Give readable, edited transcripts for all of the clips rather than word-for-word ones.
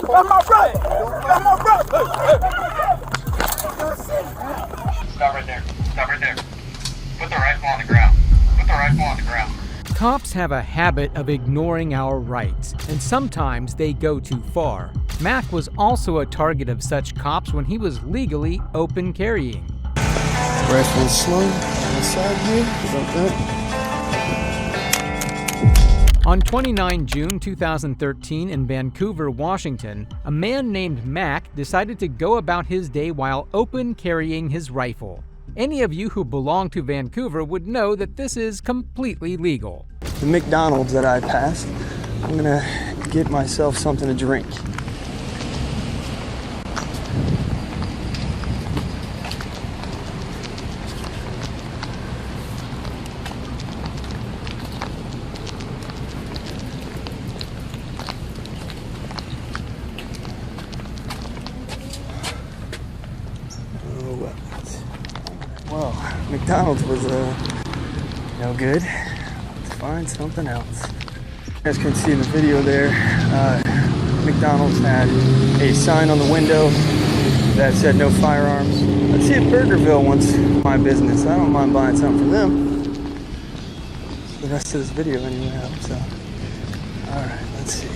Hey, that's my brother. That's my brother. Stop right there. Stop right there. Put the rifle on the ground. Put the rifle on the ground. Cops have a habit of ignoring our rights, and sometimes they go too far. Mac was also a target of such cops when he was legally open carrying. Rifle slow on the side here. About that. On 29 June 2013 in Vancouver, Washington, a man named Mac decided to go about his day while open carrying his rifle. Any of you who belong to Vancouver would know that this is completely legal. The McDonald's that I passed, I'm gonna get myself something to drink. Well, McDonald's was no good. Let's find something else. You guys can see in the video there, McDonald's had a sign on the window that said no firearms. Let's see if Burgerville wants my business. I don't mind buying something from them. The rest of this video anyway, I hope so. Alright, let's see.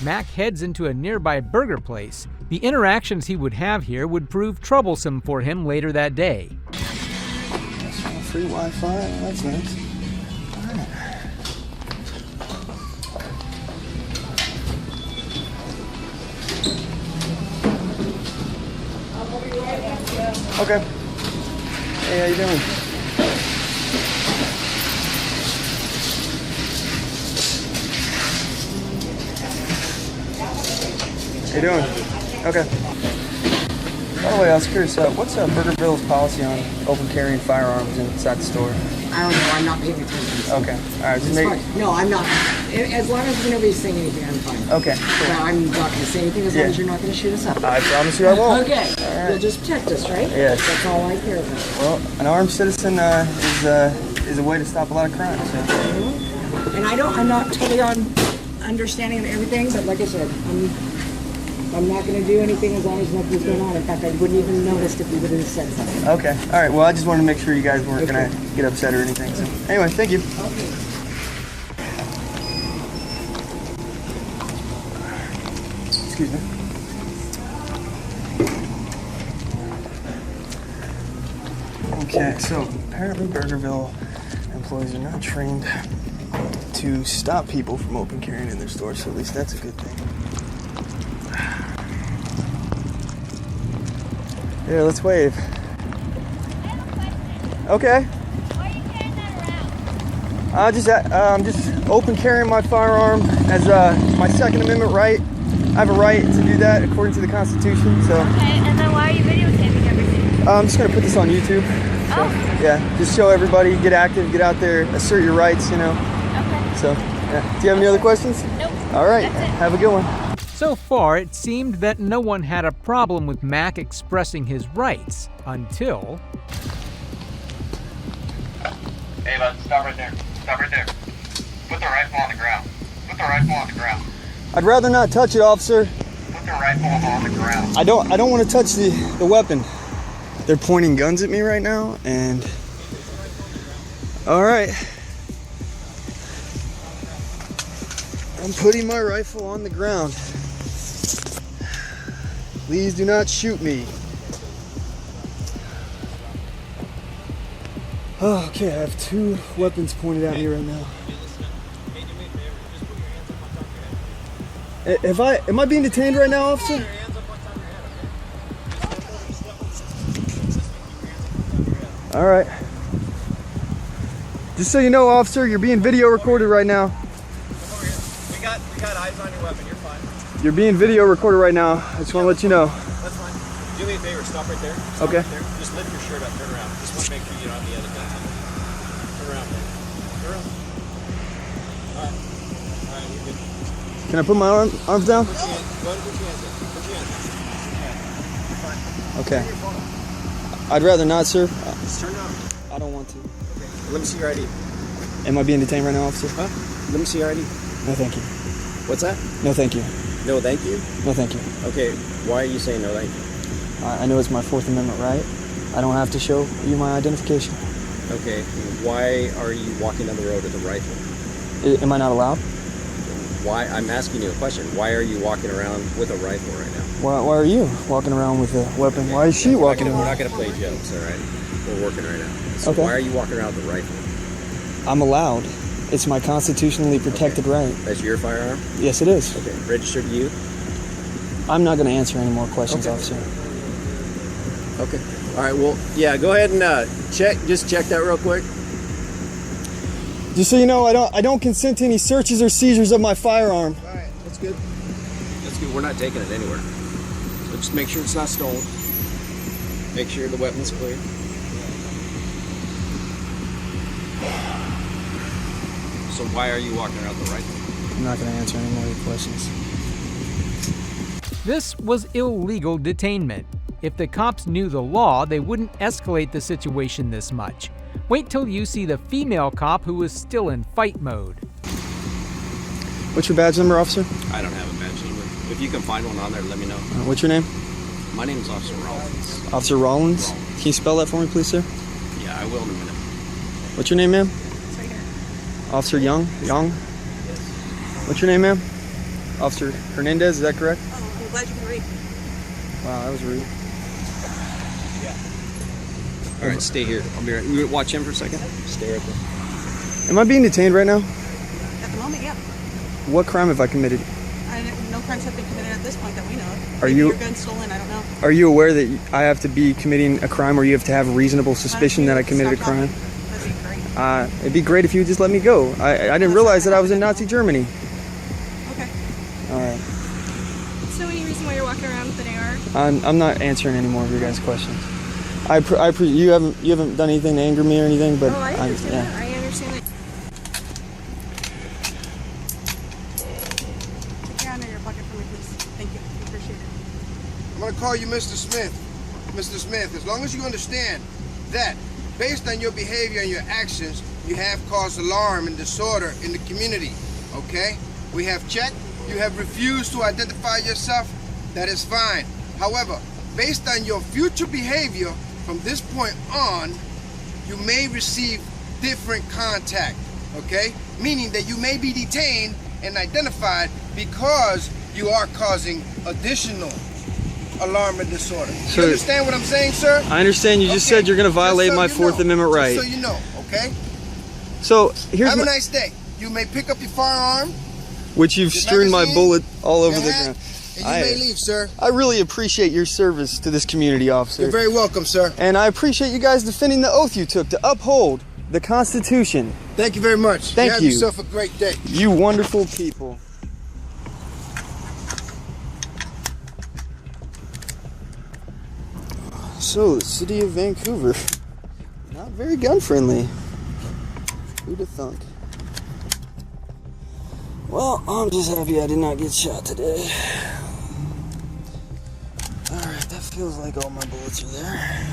Mac heads into a nearby burger place. The interactions he would have here would prove troublesome for him later that day. That's free Wi-Fi. That's nice. All right. Okay. Hey, how you doing? How you doing? Okay. By the way, I was curious, what's Burgerville's policy on open carrying firearms inside the store? I don't know. I'm not paying attention. Okay. All right. Just Fine. No, I'm not. As long as nobody's saying anything, I'm fine. Okay. Cool. But I'm not going to say anything as long as you're not going to shoot us up. I promise you I won't. Okay. All right. You'll just protect us, right? Yes. That's all I care about. Well, an armed citizen is a way to stop a lot of crime. So. And I'm not totally on understanding of everything, but like I said, I'm not going to do anything as long as nothing's going on. In fact, I wouldn't even noticed if you would have said something. Okay. All right. Well, I just wanted to make sure you guys weren't going to get upset or anything. So, anyway, thank you. Okay. Excuse me. Okay. So apparently, Burgerville employees are not trained to stop people from open carrying in their stores. So at least that's a good thing. Yeah, let's wave. Okay. Why are you carrying that around? I'm just open carrying my firearm as my Second Amendment right. I have a right to do that according to the Constitution. So. Okay, and then why are you videotaping everything? I'm just gonna put this on YouTube. So, yeah, just show everybody, get active, get out there, assert your rights. You know. Okay. So, yeah. Do you have any other questions? Nope. All right. That's it. Have a good one. So far, it seemed that no one had a problem with Mac expressing his rights until... Hey, bud, stop right there. Stop right there. Put the rifle on the ground. Put the rifle on the ground. I'd rather not touch it, officer. Put the rifle on the ground. I don't want to touch the weapon. They're pointing guns at me right now, and all right. I'm putting my rifle on the ground. Please do not shoot me. Oh, okay, I have two weapons pointed at me right now. Am I being detained right now, officer? All right. Just so you know, officer, you're being video recorded right now. We got eyes on your weapon. You're fine. You're being video recorded right now. I just want to let you know. That's fine. Do me a favor. Stop right there. Stop Okay. Right there. Just lift your shirt up. Turn around. Just want to make sure you don't have the other guns on. Turn around, man. Turn around. All right. All right. You're good. Can I put my arms down? Go ahead and put your hands up. Put your hands up. Yeah. You're fine. Okay. Turn your phone off. I'd rather not, sir. Just turn it on. I don't want to. Okay. Let me see your ID. Am I being detained right now, officer? Huh? Let me see your ID. No, thank you. What's that? No, thank you. No, thank you. No, thank you. Okay, why are you saying no, thank you? I know it's my Fourth Amendment right. I don't have to show you my identification. Okay, why are you walking down the road with a rifle? Am I not allowed? Why? I'm asking you a question. Why are you walking around with a rifle right now? Why are you walking around with a weapon? Why is she walking We're around? not going to play jokes, all right? We're working right now. So Okay. why are you walking around with a rifle? I'm allowed. It's my constitutionally protected right. That's your firearm? Yes, it is. Okay, registered to you? I'm not going to answer any more questions, Okay. officer. Okay. All right, well, yeah, go ahead and check that real quick. Just so you know, I don't consent to any searches or seizures of my firearm. All right, that's good. That's good. We're not taking it anywhere. So just make sure it's not stolen. Make sure the weapon's clear. So why are you walking around with a rifle? I'm not going to answer any more of your questions. This was illegal detainment. If the cops knew the law, they wouldn't escalate the situation this much. Wait till you see the female cop who was still in fight mode. What's your badge number, officer? I don't have a badge number. If you can find one on there, let me know. What's your name? My name is Officer Rollins. Officer Rollins. Can you spell that for me, please, sir? Yeah, I will in a minute. What's your name, ma'am? It's right here. Officer Young? Yes. What's your name, ma'am? Officer Hernandez, is that correct? Oh, I'm glad you can read. Wow, that was rude. All right, stay here. I'll be right. You watch him for a second. Stay right there. Am I being detained right now? At the moment, yeah. What crime have I committed? No crimes have been committed at this point that we know of. Are Maybe you- your gun stolen? I don't know. Are you aware that I have to be committing a crime or you have to have reasonable suspicion that I committed a Stop talking. crime? That'd be great. It'd be great if you would just let me go. I didn't realize that I was in Nazi Germany. Okay. All right. So any reason why you're walking around with an AR? I'm not answering any more of your guys' questions. You haven't done anything to anger me or anything, but Oh, I understand yeah. that. I understand that. Put your hand in your pocket for me, please. Thank you. I appreciate it. I'm gonna call you Mr. Smith. Mr. Smith, as long as you understand that based on your behavior and your actions, you have caused alarm and disorder in the community, okay? We have checked, you have refused to identify yourself, that is fine. However, based on your future behavior from this point on, you may receive different contact, okay? Meaning that you may be detained and identified because you are causing additional alarm and disorder. So- You understand what I'm saying, sir? I understand. You just Okay, said you're going to violate just so my you Fourth know. Amendment right. Just so you know, okay? So here's Have a my, nice day. You may pick up your firearm, which you've your strewn my magazine, bullet all over your the hat, ground. and you may leave, sir. I really appreciate your service to this community, officer. You're very welcome, sir. And I appreciate you guys defending the oath you took to uphold the Constitution. Thank you very much. Thank Have you. yourself a great day. You wonderful people. So, the city of Vancouver, not very gun friendly. Who'd have thunk? Well, I'm just happy I did not get shot today. Alright, that feels like all my bullets are there.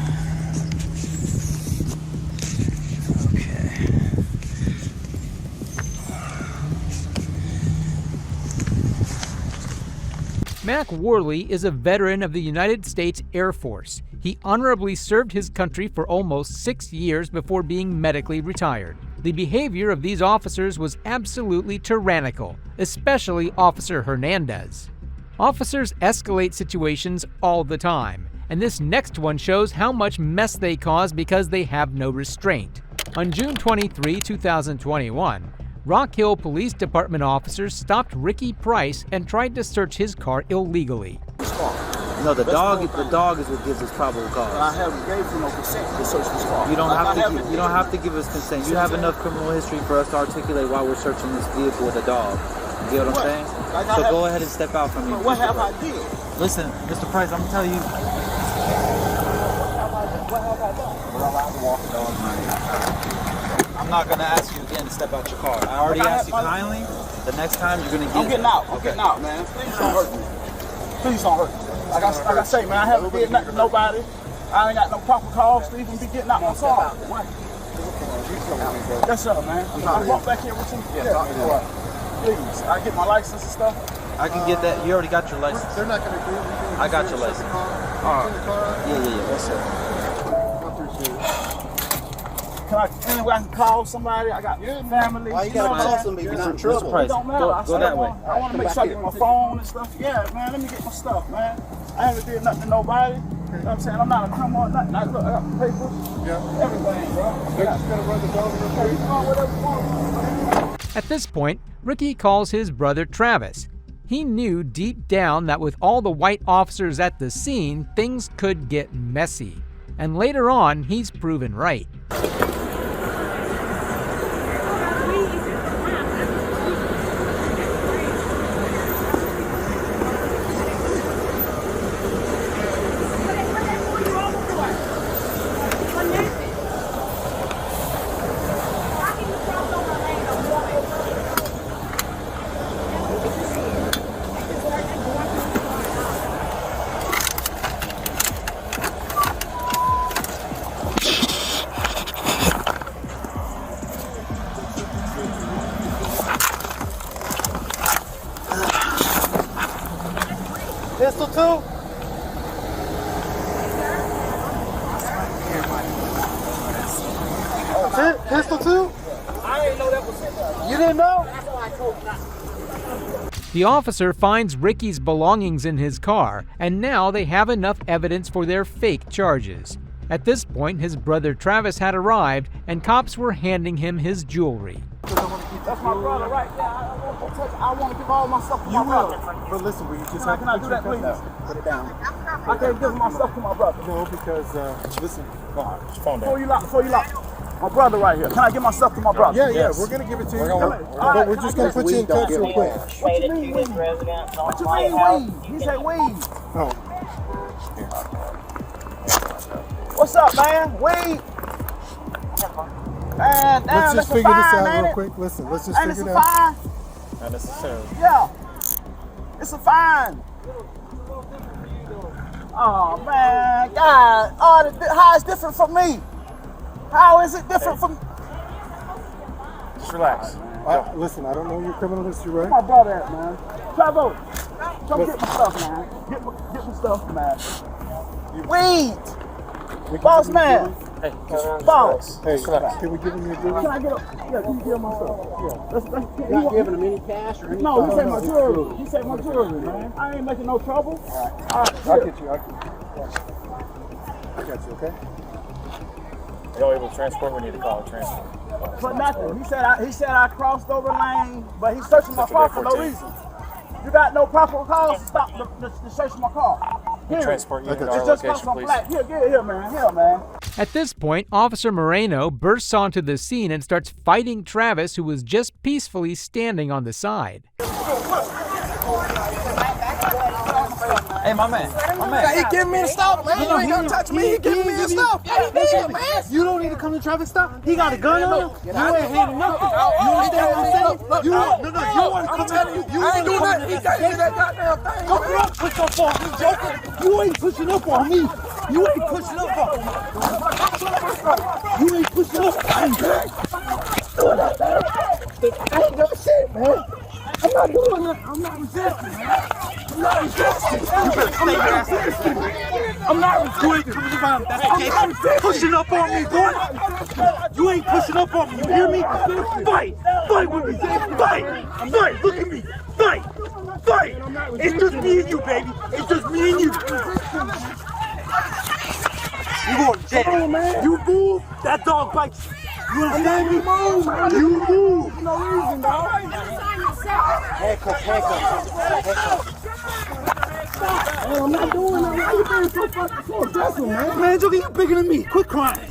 Okay. Mac Worley is a veteran of the United States Air Force. He honorably served his country for almost 6 years before being medically retired. The behavior of these officers was absolutely tyrannical, especially Officer Hernandez. Officers escalate situations all the time, and this next one shows how much mess they cause because they have no restraint. On June 23, 2021, Rock Hill Police Department officers stopped Ricky Price and tried to search his car illegally. No, the dog is what gives us probable cause. I haven't gave you no consent to search this car. You don't have to give us consent. You have enough criminal history for us to articulate why we're searching this vehicle with a dog. You get what I'm saying? So go ahead and step out from me. What have I did? Listen, Mr. Price, I'm gonna tell you. What have I done? We're allowed to walk the dog behind you. I'm not gonna ask you again to step out your car. I already asked you kindly. The next time you're gonna get. I'm getting out. I'm getting out, man. Please don't hurt me. Please don't hurt me. Like I say, man, I haven't did nothing to nobody. I ain't got no proper cause to even be getting out my car. Yes, sir, man. I walk back here with you. Yeah. Please. I get my license and stuff. I can get that. You already got your license. They're not going to agree. I got your license. Yeah. That's it. Anyway, I can call somebody. I got family. Why you gotta call somebody? You're not in trouble. Price. It don't matter. Go that way. I want to make sure I get my phone and stuff. Yeah, man, let me get my stuff, man. I haven't did nothing to nobody. You know what I'm saying? I'm not a criminal or nothing. Look, I got the papers. Yeah. Everything, bro. They're just going to run the dog in your face. Whatever you want. At this point, Ricky calls his brother Travis. He knew deep down that with all the white officers at the scene, things could get messy. And later on, he's proven right. Pistol two? Pistol two? I didn't know that was it. You didn't know? That's why I told you not. The officer finds Ricky's belongings in his car, and now they have enough evidence for their fake charges. At this point, his brother Travis had arrived, and cops were handing him his jewelry. That's my brother right there. I want to give all my stuff to my brother. But listen, we just Can I do that, please? Put it down. I can't give my stuff to my brother. No, because listen. Phone down. Before you lock. My brother right here. Can I give my stuff to my brother? Yeah, we're gonna give it to you. But we're just gonna put you in touch real quick. What you mean weed? What you mean weed? He said weed. Oh. What's up, man? Weed. Man, damn, Let's just that's a figure this fine, out ain't real it? quick. Listen, let's just Ain't it figure some it out. fine? Not necessarily. Yeah. It's a fine. Oh, man. God. How is it different from me? How is it different from... Just relax. Listen, I don't know your criminal history, Where right? my brother at, man? Travo, come get my stuff, man. Get my stuff, man. Weed! Boss man! Hey, Boss! Hey, can we give him your jewelry? Can I get up? Yeah, can you give my stuff? Yeah. Not giving him any cash or anything? No, he said my jewelry. He said my jewelry, man. I ain't making no trouble. All right, I'll get you. I got you, okay? y'all able to transport? We need to call a transport. For nothing. He said I crossed over lane, but he's searching my car for no reason. You got no proper cause to stop the search my car. We transport you to our It's just location, some please. black. Here, man. Here, man. At this point, Officer Moreno bursts onto the scene and starts fighting Travis, who was just peacefully standing on the side. Hey, my man. He giving me the stop, man. You ain't gonna touch me. He giving me the stop. Yeah, he did, man. You don't need to come to traffic stop. He got a gun on him. You ain't handing nothing. You understand what I'm saying? You want to come in. You I ain't doing nothing. He gave me that goddamn thing. Don't push up on me, Joker. You ain't pushing up on me. You ain't pushing up on me. You ain't pushing up on me. I ain't doing shit, man. I'm not doing it. I'm not resisting, man. I'm not resisting. You better stay there. I'm not resisting. I'm not Pushing up on me, boy. You ain't pushing up on me. You hear me? Fight. Fight with me. Fight. Fight. Look at me. Fight. Fight. It's just me and you, baby. It's just me and you. You going to jail. You move, that dog bites you. You understand me? You move. no reason, dog. Hey, I'm not doing that. Why you being so aggressive, man? Man, Joker, you bigger than me. Quit crying.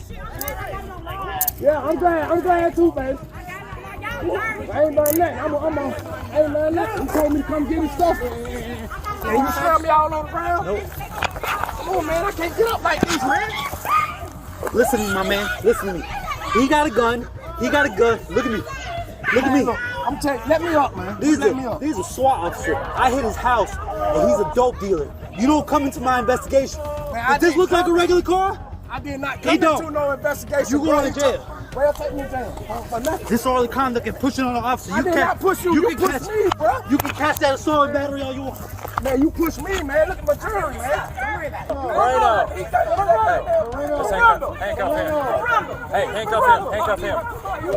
Yeah, I'm glad too, baby. I ain't done nothing. I ain't done nothing. He told me to come get his stuff. And you slam me all on the ground? Nope. Come on, man. I can't get up like this, man. Listen to me, my man. Listen to me. He got a gun. He got a gun. Look at me. Look at me. I'm telling you, let me up, man. He's a SWAT officer. I hit his house, and he's a dope dealer. You don't come into my investigation. Man, Does this look like a regular car? I did not come into no investigation. You going to jail. Well, take me down. For nothing. Disorderly conduct and pushing on the officer. I did not push you. You can pushed me, bro. You can catch that assault battery all you want. Man, you pushed me, man. Look at my jury, man. Marino. Hey, let's handcuff him. Hey, handcuff him. Handcuff him.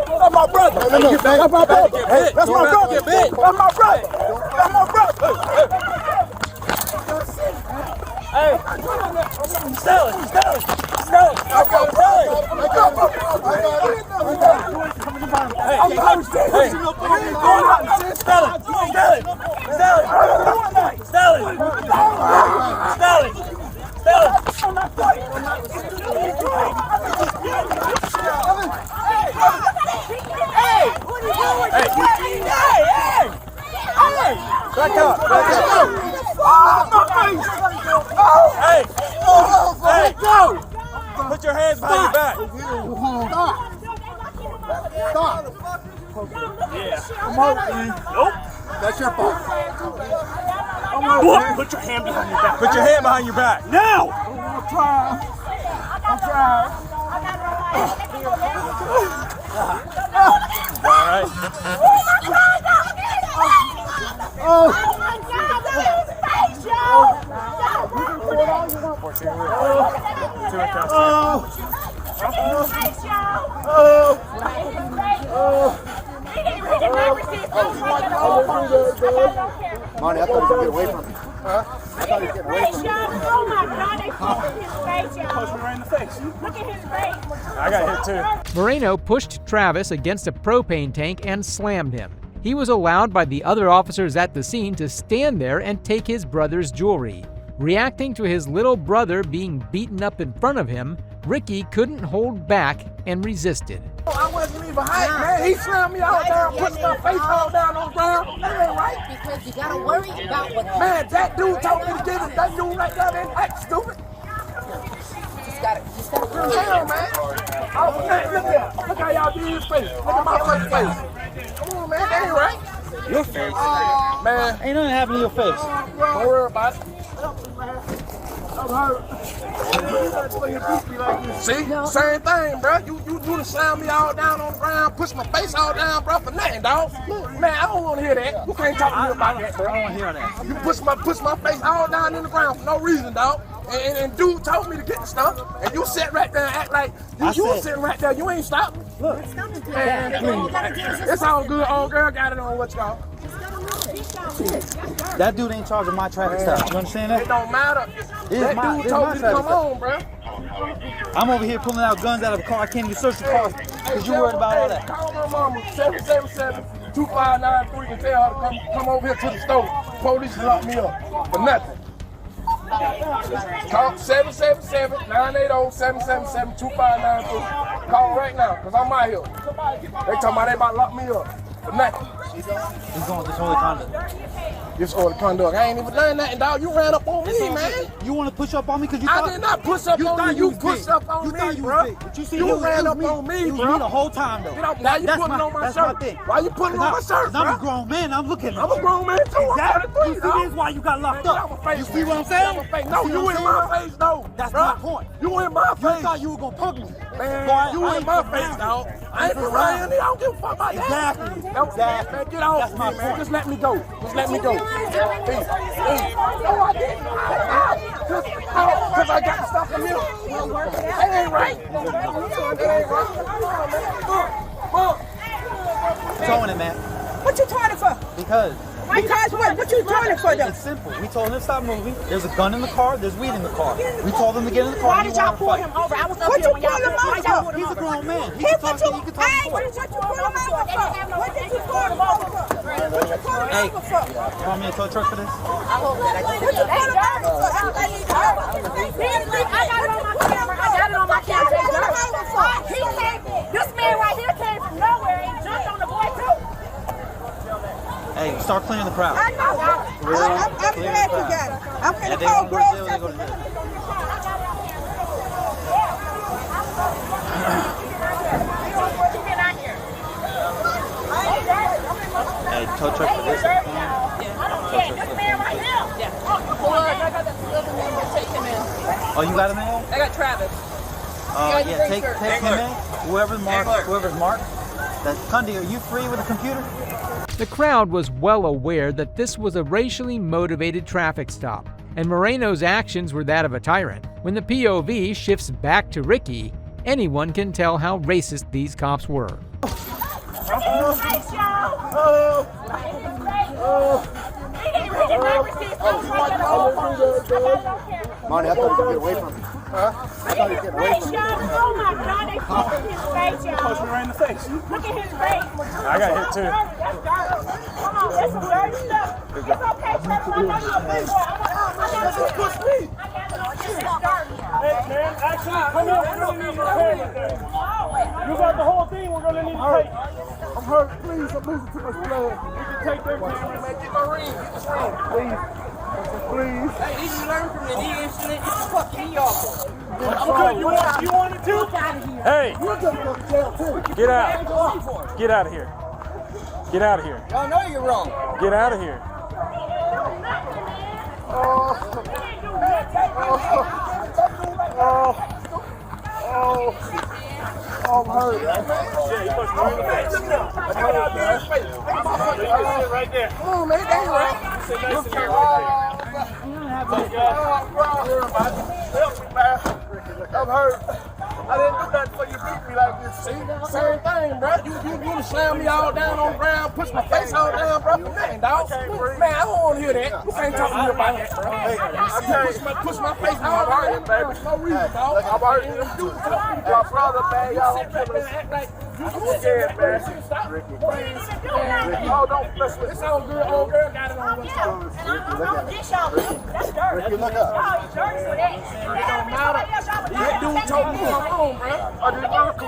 That's my brother. That's my brother. That's my brother. That's my brother. That's my brother. Hey, Stellan. I got it. Back up. Hey, go! Put your hands behind your back. Stop. Yeah. I'm out, man. Nope. That's your fault. Put your hand behind your back. Put your hand behind your back. Now! I'm trying. All right. Oh. Monty, I thought he was getting away from me. Huh? I thought he was getting away from me. Oh my God, they pushed his face, y'all. Look at his face. I got hit too. Moreno pushed Travis against a propane tank and slammed him. He was allowed by the other officers at the scene to stand there and take his brother's jewelry. Reacting to his little brother being beaten up in front of him, Ricky couldn't hold back and resisted. I wasn't even hyped, man. He slammed me all down, put my face all down on the ground. That ain't right. Because you gotta worry about what. Man, that dude told me to give it. That dude right there didn't act stupid. Just gotta Damn, man. Oh, man, look here. Look how y'all do his face. Look at my face. Come on, man. That ain't right. Your face. Man. Ain't nothing happening to your face. Don't worry about it. I'm hurt. See? Same thing, bro. You done slam me all down on the ground, push my face all down, bro, for nothing, dog. Man, I don't want to hear that. You can't talk to me about that, bro. I don't want to hear that. You push my face all down in the ground for no reason, dog. And dude told me to get the stuff, and you sit right there and act like you was sitting right there. You ain't stopped. Look, man, please. It's all good. Old girl got it on what's called. That dude ain't charging my traffic stop. You understand that? It don't matter. That dude told me to come on, bro. I'm over here pulling out guns out of a car. I can't even search the car because you worried about all that. Call my mama, 777-2593 and tell her to come over here to the store. Police locked me up for nothing. Call 777-980-777-2593. Call right now, because I'm out here. They talking about they about to lock me up for nothing. He's going disorderly conduct. Disorderly conduct. I ain't even done nothing, dog. You ran up on me, man. You want to push up on me because you thought... I did not push up on you. You pushed up on me, bro. You ran up on me, bro. You the whole time, though. Now you putting on my shirt. Why you putting on my shirt, bro? I'm a grown man. I'm looking at you. I'm a grown man, too. Exactly. You see, this is why you got locked up. You see what I'm saying? No, you in my face, though. That's my point. You in my face. You thought you were going to punk me. Man, you in my face, dog. I ain't around here. I don't give a fuck about that. Exactly. Man, get off me, man. Just let me go. Just let me go. Please. No, I didn't. Because I got the stuff from you. That ain't right. That ain't right. Towing it, man. What you trying it for? Because what? What you trying it for, though? it's simple. We told him to stop moving. There's a gun in the car. There's weed in the car. We told him to get in the car. Why did y'all pull him over? I was up What here you when y'all pull him over for? He's a grown man. He Hey, can talk to you. hey, what did you pull him over for? What did you pull him over for? What you pull him over for? You want me to tow a truck for this? What you pull him over for? Everybody needs to know. I got it on my camera. I got it on my camera. This man right here came from nowhere and jumped on the boy too. Hey, start clearing the crowd. I know. I'm glad you got it. I'm going to call Greg. Hey, tow truck for this. This man right here. Oh, you got him in? I got Travis. Yeah, take him in. Whoever's marked. Kundi, are you free with a computer? The crowd was well aware that this was a racially motivated traffic stop, and Moreno's actions were that of a tyrant. When the POV shifts back to Ricky, anyone can tell how racist these cops were. Monty, I thought you could get away from me. Huh? I thought you could get away from me. Oh my God, they pushed him in his face, y'all. Push me right in the face. Look at his face. I got hit too. That's dirt. Come on, that's some dirty stuff. It's okay, Trevor. I know you're a big boy. I got to push me. I got to this is dirt. Hey, man, actually, come on. We're going to need your camera there. You got the whole thing. We're going to need to take. I'm hurt. Please, I'm losing too much blood. You can take their camera. Get my ring. Get this ring. Please. Please. Hey, did you learn from the knee incident? Get the fucking knee off. I'm good. You want it too? Hey. You're going to go to jail too. Get out. Get out of here. Get out of here. Y'all know you're wrong. Get out of here. I'm hurt. Yeah, you pushed me right in the face. Right there. Come on, man. Ain't right. Sit nice in there right there. I'm hurt. I didn't do nothing for you beat me like this. See? Same thing, bro. You slam me all down on the ground, push my face all down, bro. Man, dog. Man, I don't want to hear that. You can't talk to me about that, bro. I push my face all down, baby. No reason, dog. I'm hurt. My brother, man. Y'all don't kill us. I'm scared, man. Stop. Ricky. Oh, don't mess with it. It's all good. Old girl got it on. And I'm gonna dish y'all. That's dirt. Ricky, look up. Y'all is dirty for that. It don't matter. That dude told me I'm home, bro. I did not.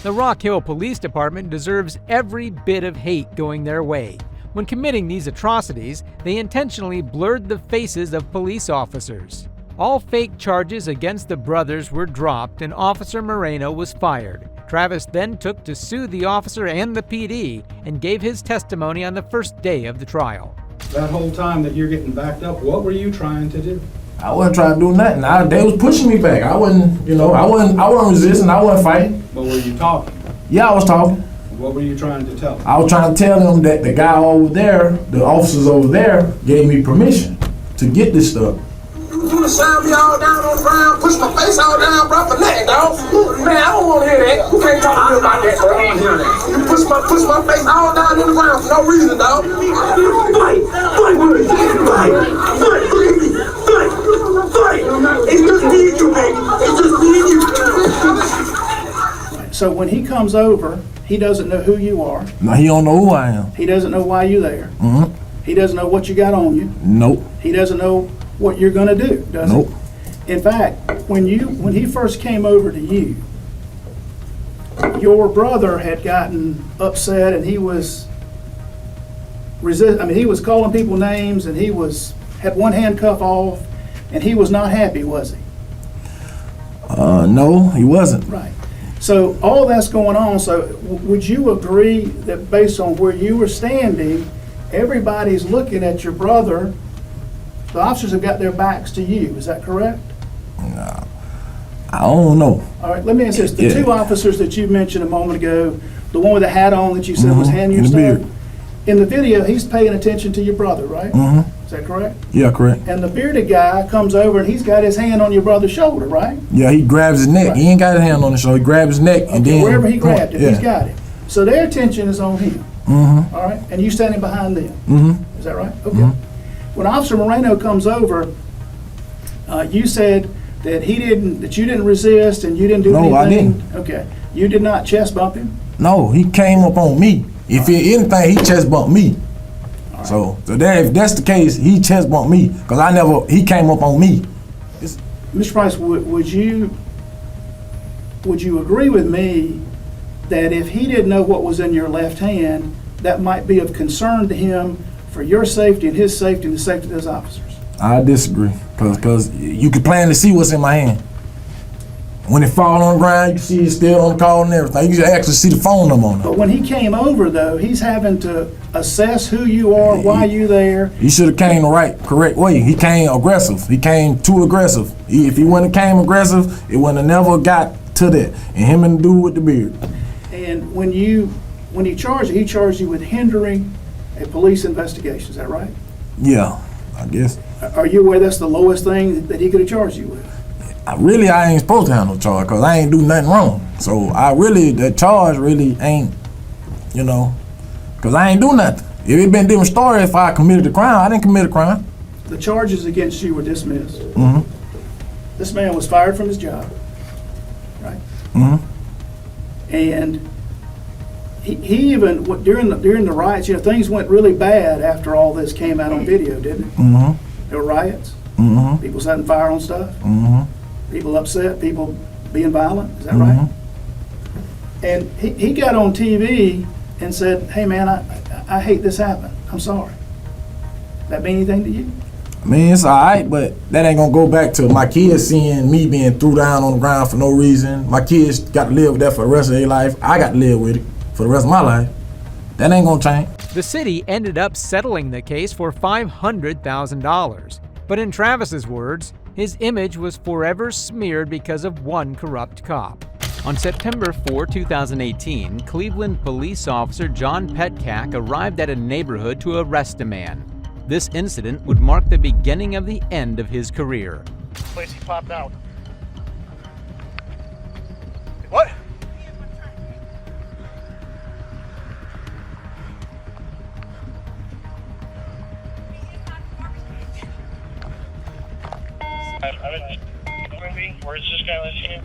The Rock Hill Police Department deserves every bit of hate going their way. When committing these atrocities, they intentionally blurred the faces of police officers. All fake charges against the brothers were dropped and Officer Moreno was fired. Travis then took to sue the officer and the PD and gave his testimony on the first day of the trial. That whole time that you're getting backed up, what were you trying to do? I wasn't trying to do nothing. They was pushing me back. I wasn't resisting. I wasn't fighting. But were you talking? Yeah, I was talking. What were you trying to tell them? I was trying to tell them that the guy over there, the officers over there, gave me permission to get this stuff. You slam me all down on the ground, push my face all down, bro, for nothing, dog. Man, I don't want to hear that. You can't talk to me about that, bro. I don't want to hear that. You push my face all down in the ground for no reason, dog. Fight with me. Fight. Look at me. Fight. It's just me and you, baby. It's just me and you. So when he comes over, he doesn't know who you are. No, he don't know who I am. He doesn't know why you're there. Mm-hmm. He doesn't know what you got on you. Nope. He doesn't know what you're gonna do, does nope. he? In fact, when he first came over to you, your brother had gotten upset and he was he was calling people names and he had one handcuff off and he was not happy, was he? No, he wasn't. Right. So all that's going on, so would you agree that based on where you were standing, everybody's looking at your brother, the officers have got their backs to you, is that correct? No, I don't know. All right, let me ask this. The two officers that you mentioned a moment ago, the one with the hat on that you said was handing you stuff, in the video, he's paying attention to your brother, right? Mm-hmm. Is that correct? Yeah, correct. And the bearded guy comes over and he's got his hand on your brother's shoulder, right? Yeah, he grabs his neck. Right. He ain't got his hand on his shoulder. He grabs his neck and then wherever he grabbed it, he's got it. So their attention is on him. Mm-hmm. All right, and you standing behind them. Mm-hmm. Is that right? Okay. Mm-hmm. When Officer Moreno comes over, you said that you didn't resist and you didn't do anything. No, I didn't. Okay. You did not chest bump him? No, he came up on me. If anything, he chest bumped me. Right. So if that's the case, he chest bumped me because he came up on me. Mr. Price, would you agree with me that if he didn't know what was in your left hand, that might be of concern to him for your safety and his safety and the safety of those officers? I disagree because you can plan to see what's in my hand. When it falls on the ground, you see it's still on the call and everything. You can actually see the phone number on it. But when he came over, though, he's having to assess who you are, why you there. He should have came the correct way. He came aggressive. He came too aggressive. If he wouldn't have came aggressive, it wouldn't have never got to that. And him and the dude with the beard. And when he charged you with hindering a police investigation, is that right? Yeah, I guess. Are you aware that's the lowest thing that he could have charged you with? I ain't supposed to have no charge because I ain't do nothing wrong. So the charge really ain't, because I ain't do nothing. If it been a different story if I committed a crime, I didn't commit a crime. The charges against you were dismissed. Mm-hmm. This man was fired from his job, right? Mm-hmm. And he even, during the riots, things went really bad after all this came out on video, didn't it? Mm-hmm. There were riots. Mm-hmm. People setting fire on stuff. Mm-hmm. People upset, people being violent, is that right? And he got on TV and said, hey man, I hate this happened. I'm sorry. That mean anything to you? I mean, it's all right, but that ain't gonna go back to my kids seeing me being threw down on the ground for no reason. My kids got to live with that for the rest of their life. I got to live with it for the rest of my life. That ain't gonna change. The city ended up settling the case for $500,000. But in Travis's words, his image was forever smeared because of one corrupt cop. On September 4, 2018, Cleveland police officer John Petcack arrived at a neighborhood to arrest a man. This incident would mark the beginning of the end of his career. Place he popped out. What? Where's this guy live here?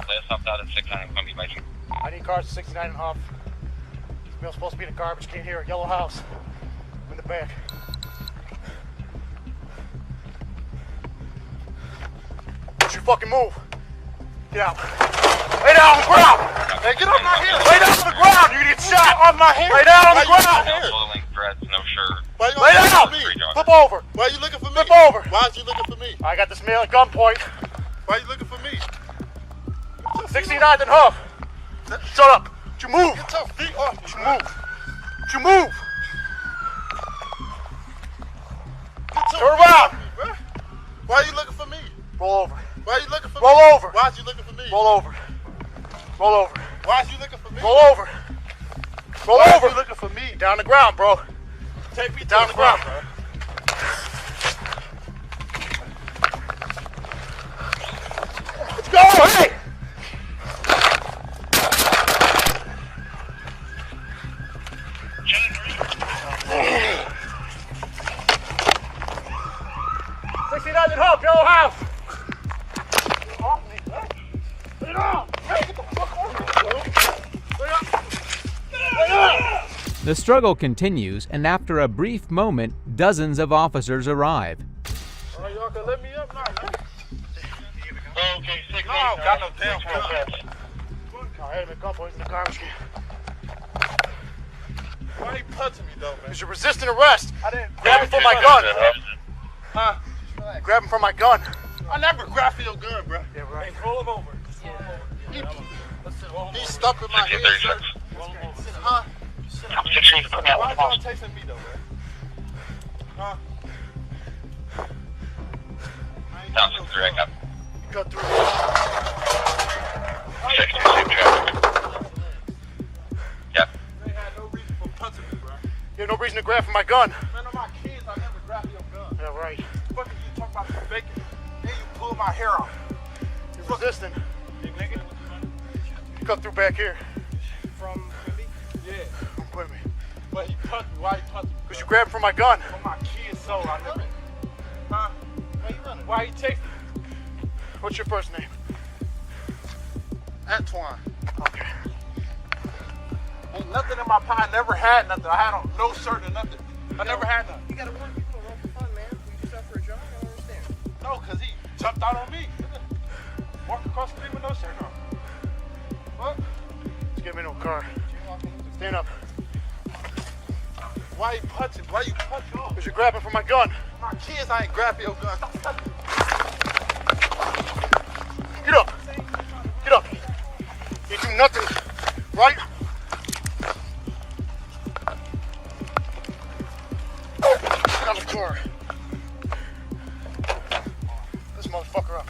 Last stopped out at 69 Columbia Bison. I need cars to 69 and off. This mail's supposed to be in the garbage can here. Yellow house. I'm in the back. Don't you fucking move. Get out. Lay down on the ground. Hey, get off my hair. Lay down on the ground. You get shot. On my hair. Lay down on the ground. No length dreads, no shirt. Lay down. Flip over. Why are you looking for me? Flip over. Why are you looking for me? I got this mail at gunpoint. Why are you looking for me? 69th and Huff. Shut up. Don't you move. Get your feet off me. Don't you move. Don't you move. Turn around. Me, why are you looking for me? Roll over. Why are you looking for Roll me? over. Why are you looking for me? Roll over. Roll over. Why are you looking for me? Roll over. Roll Why over. are you looking for me? Down the ground, bro. Take me Down the ground, bro. Let's go. Hey. Help, yellow house! Lay down! Hey, get the fuck off! Lay down! The struggle continues, and after a brief moment, dozens of officers arrive. Alright, y'all can let me up now, man. Okay, 6 No, got no damn phone. I had him at gunpoint in the garbage can. Why are you punching me though, man? Because you're resisting arrest. I didn't grab him from my gun. Huh? Grab him from my gun. I never grabbed for your gun, bro. Yeah, right. Hey, roll him over. He's stumping my head, sir. Huh? Why y'all chasing me though, man? Huh? Down to direct up. Cut through. 626 traffic. Yep. They had no reason for punching me, bro. You have no reason to grab from my gun. Man, on my kids, I never grabbed your gun. Yeah, right. What you talking about faking? Then you pull my hair off. You're resisting. You nigga? Cut through back here. From me? Yeah. With me. But he punched me. Why he punched me? Because you grabbed from my gun. On my kids' soul, I never. Huh? Why you running? Why you chasing me? What's your first name? Antoine. Okay. Ain't nothing in my pie. Never had nothing. I had on no shirt or nothing. I never had nothing. You gotta work people around for fun, man. We just out for a job. I don't understand. No, because he jumped out on me. Walk across the street with no shirt on. What? Let's get me into a car. Stand up. Why you punching? Why you punching off? Because you're grabbing from my gun. My kids, I ain't grabbing your gun. Stop touching me. Get up. Get up. You do nothing, right? Get out of the car. this motherfucker up.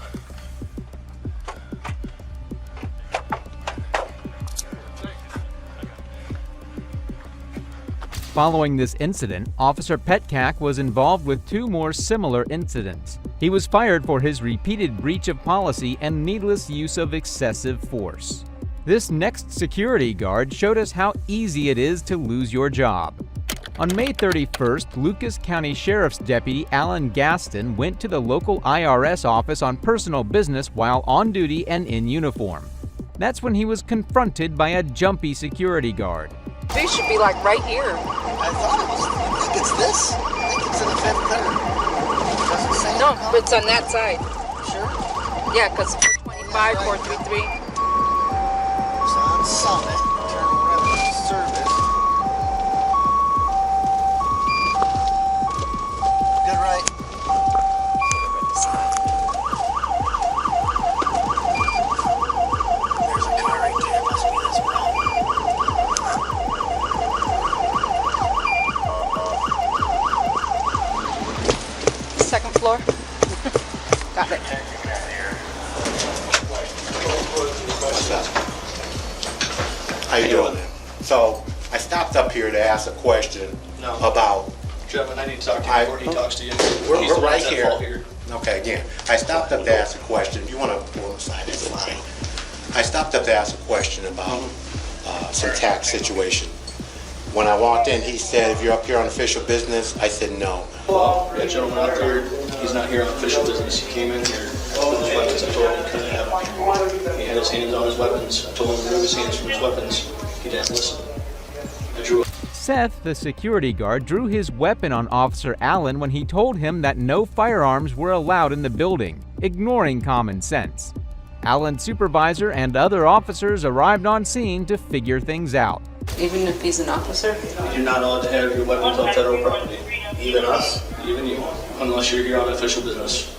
Following this incident, Officer Petcack was involved with 2 more similar incidents. He was fired for his repeated breach of policy and needless use of excessive force. This next security guard showed us how easy it is to lose your job. On May 31st, Lucas County Sheriff's Deputy Alan Gaston went to the local IRS office on personal business while on duty and in uniform. That's when he was confronted by a jumpy security guard. They should be like right here. I thought it was, I think it's this. I think it's in the fifth corner. Doesn't say No, anything. but it's on that side. Sure. Yeah, because 425, 433. It's on Summit, Internal Revenue Service. Good, right? There's a car right there. Must be this one. Second floor. Got it. How you doing? So I stopped up here to ask a question about. Gentlemen, I need to talk to you before he talks to you. We're right here. Okay, again, I stopped up to ask a question. If you want to pull aside, that's fine. I stopped up to ask a question about some tax situation. When I walked in, he said, "If you're up here on official business," I said, "No." Well, that gentleman out there, he's not here on official business. He came in here with his weapons. I told him he couldn't have them. He had his hands on his weapons. I told him to remove his hands from his weapons. He didn't listen. I drew it. Seth, the security guard, drew his weapon on Officer Allen when he told him that no firearms were allowed in the building, ignoring common sense. Allen's supervisor and other officers arrived on scene to figure things out. Even if he's an officer? You're not allowed to have your weapons on federal property. Even us, even you, unless you're here on official business.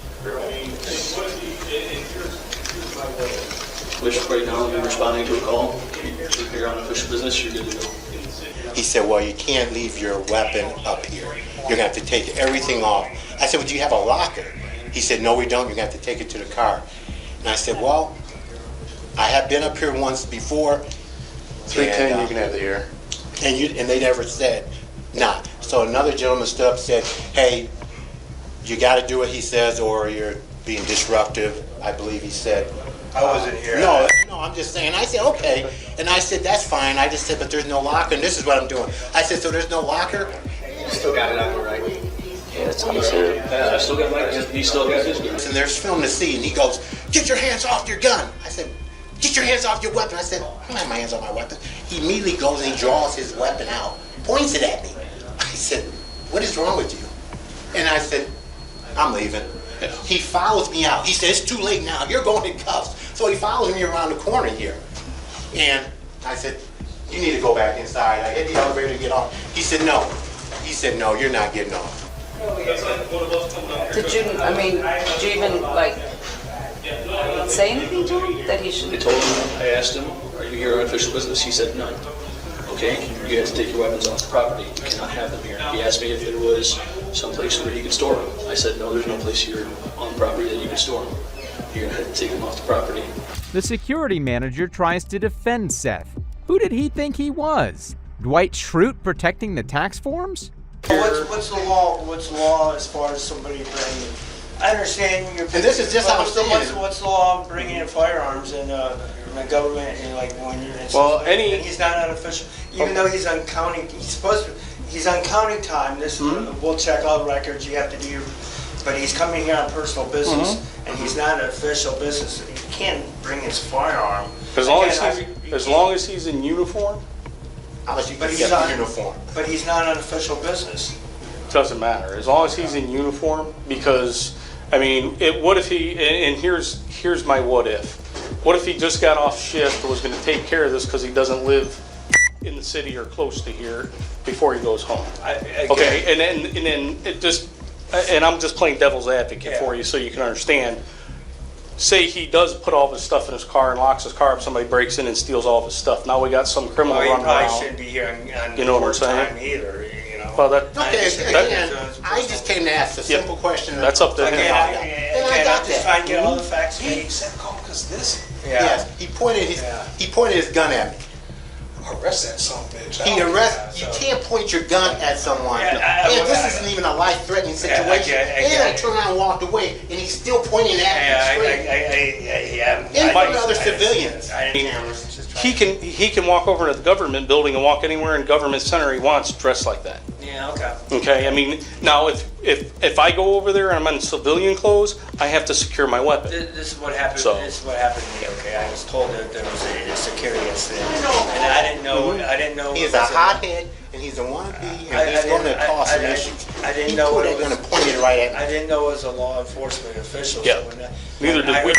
Which right now, you're responding to a call. If you're here on official business, you're good to go. He said, "Well, you can't leave your weapon up here. You're going to have to take everything off." I said, "Well, do you have a locker?" He said, "No, we don't. You're going to have to take it to the car." And I said, "Well, I have been up here once before." 310, you can have it here. And they never said, nah. So another gentleman stood up and said, "Hey, you got to do what he says or you're being disruptive," I believe he said. I wasn't here. No, I'm just saying. I said, "Okay." And I said, "That's fine." I just said, "But there's no locker." And this is what I'm doing. I said, "So there's no locker?" You still got it on you, right? Yeah, that's what he said. Yeah, I still got mine. He still got his gun. And there's film to see, and he goes, "Get your hands off your gun." I said, "Get your hands off your weapon." I said, "I don't have my hands on my weapon." He immediately goes and he draws his weapon out, points it at me. I said, "What is wrong with you?" And I said, "I'm leaving." He follows me out. He said, "It's too late now. You're going in cuffs." So he follows me around the corner here. And I said, "You need to go back inside." I hit the elevator to get off. He said, "No." He said, "No, you're not getting off." Did you even, like, say anything to him that he should? I told him, I asked him, "Are you here on official business?" He said, "No." Okay, you have to take your weapons off the property. You cannot have them here. He asked me if there was someplace where he could store them. I said, "No, there's no place here on the property that you can store them. You're gonna have to take them off the property." The security manager tries to defend Seth. Who did he think he was? Dwight Schrute protecting the tax forms? What's the law? What's the law as far as somebody bringing? I understand you're. And this is just how I'm saying it. What's the law of bringing in firearms in the government and like when you're in? Well, and he's not an official, even though he's on county. He's supposed to. He's on county time. This we'll check all the records. You have to do. But he's coming here on personal business, and he's not an official business. He can't bring his firearm. As long as he's in uniform. Unless you But can he's get on uniform. But he's not on official business. Doesn't matter as long as he's in uniform, because I mean, what if he? And here's my what if. What if he just got off shift and was going to take care of this because he doesn't live in the city or close to here before he goes home? Okay, and then it just, and I'm just playing devil's advocate for you so you can understand. Say he does put all of his stuff in his car and locks his car up, somebody breaks in and steals all of his stuff. Now we got some criminal running around. He probably shouldn't be here on you know what I'm saying? time either, you know. Well, that. Okay, again, I just came to ask a simple question. That's up to him. And I got just that. trying to get all the facts straight. He said, "Call because this." Yes, he pointed his gun at me. Arrest that son of a bitch. You can't point your gun at someone. And this isn't even a life-threatening situation. And I turned around and walked away, and he's still pointing at me. And from other civilians. He can walk over to the government building and walk anywhere in government center he wants dressed like that. Yeah, okay. Okay, I mean, now if I go over there and I'm in civilian clothes, I have to secure my weapon. This is what happened. So. This is what happened to me. Okay, I was told that there was a security incident, and I didn't know. I didn't know. He's a hothead, and he's a wannabe, and he's going to cause some issues. I didn't know it was going to point it right at me. I didn't know it was a law enforcement official. Yeah. So Neither did we.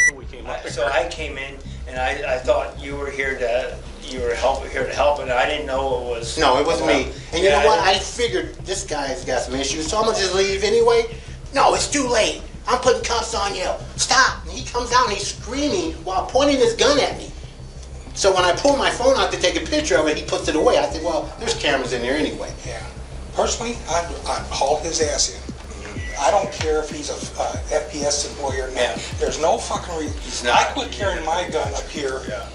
So I came in, and I thought you were here to. You were here to help, and I didn't know it was. No, it was me. And you know what? I figured this guy's got some issues, so I'm gonna just leave anyway. No, it's too late. I'm putting cuffs on you. Stop! And he comes out and he's screaming while pointing his gun at me. So when I pull my phone out to take a picture of it, he puts it away. I said, "Well, there's cameras in there anyway." Yeah. Personally, I'd haul his ass in. I don't care if he's a FPS employee or not. Yeah. There's no fucking reason. I quit carrying my gun up here. Yeah.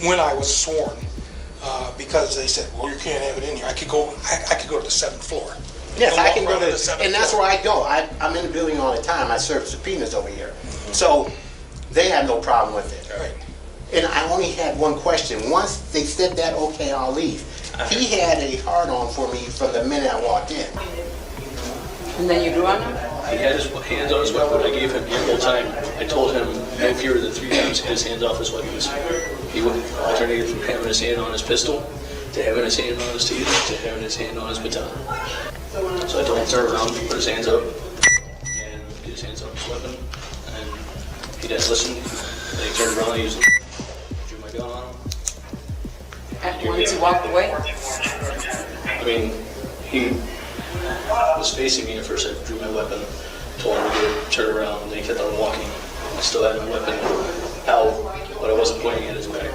When I was sworn, because they said, "Well, you can't have it in here." I could go to the 7th floor. Yes, I can go to the 7th floor. And that's where I go. I'm in the building all the time. I serve subpoenas over here. So they had no problem with it. Right. And I only had one question. Once they said that, okay, I'll leave. He had a hard-on for me from the minute I walked in. And then you drew on him? He had his hands on his weapon. I gave him ample time. I told him no fewer than 3 times to get his hands off his weapons. He would alternate from having his hand on his pistol, to having his hand on his teeth, to having his hand on his baton. So I told him to turn around, put his hands up, and get his hands on his weapon. And he didn't listen. Then he turned around, drew my gun on him. And once he walked away? I mean, he was facing me at first. I drew my weapon, told him to turn around, and then he kept on walking. I still had my weapon out, but I wasn't pointing at his back.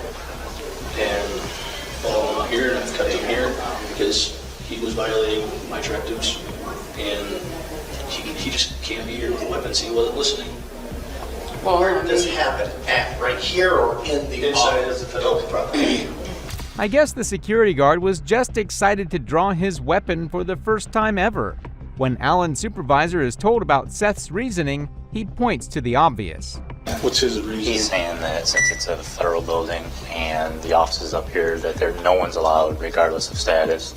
And I'm here, and I've cut him here because he was violating my directives, and he just can't be here with weapons. He wasn't listening. Well, where did this happen? At right here or in the inside of the federal property? I guess the security guard was just excited to draw his weapon for the first time ever. When Alan's supervisor is told about Seth's reasoning, he points to the obvious. What's his reason? He's saying that since it's a federal building and the offices up here, that no one's allowed, regardless of status,